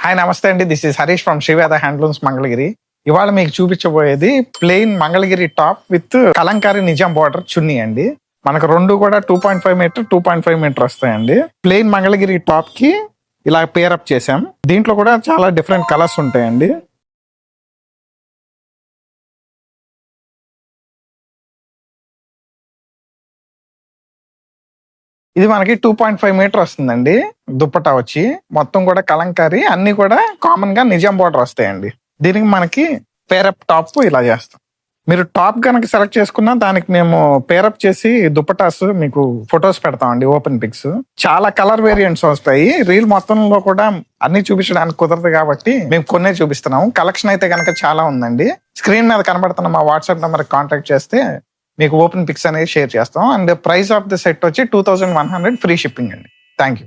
Hi నమస్తే అండి, this is Harish from Srivedha handlooms Mangalagiri. ఇవాళ మీకు చూపించబోయేది plain Mangalagiri top with Kalamkari Nizam border chunni అండి. మనకు రెండు కూడా 2.5 మీటర్ 2.5 మీటర్ వస్తాయండి. ప్లెయిన్ మంగళగిరి టాప్ కి ఇలా పేరప్ చేసాం. దీంట్లో కూడా చాలా డిఫరెంట్ కలర్స్ ఉంటాయండి. ఇది మనకి 2.5 మీటర్ వస్తుందండి. దుప్పటా వచ్చి మొత్తం కూడా కలంకారీ, అన్ని కూడా కామన్ గా నిజాం బార్డర్ వస్తాయండి. దీనికి మనకి పేరప్ టాప్ ఇలా చేస్తాం. మీరు టాప్ కనుక సెలెక్ట్ చేసుకున్నా దానికి మేము పేరప్ చేసి దుప్పటాస్ మీకు ఫొటోస్ పెడతామండి, ఓపెన్ పిక్స్. చాలా కలర్ వేరియంట్స్ వస్తాయి. రీల్ మొత్తంలో కూడా అన్ని చూపించడానికి కుదరదు కాబట్టి మేము కొన్నే చూపిస్తున్నాము. కలెక్షన్ అయితే కనుక చాలా ఉందండి. స్క్రీన్ మీద కనబడుతున్న మా వాట్సాప్ నెంబర్ కాంటాక్ట్ చేస్తే మీకు ఓపెన్ పిక్స్ అనేది షేర్ చేస్తాం. And price of the set వచ్చి 2100 ఫ్రీ షిప్పింగ్ అండి. Thank you.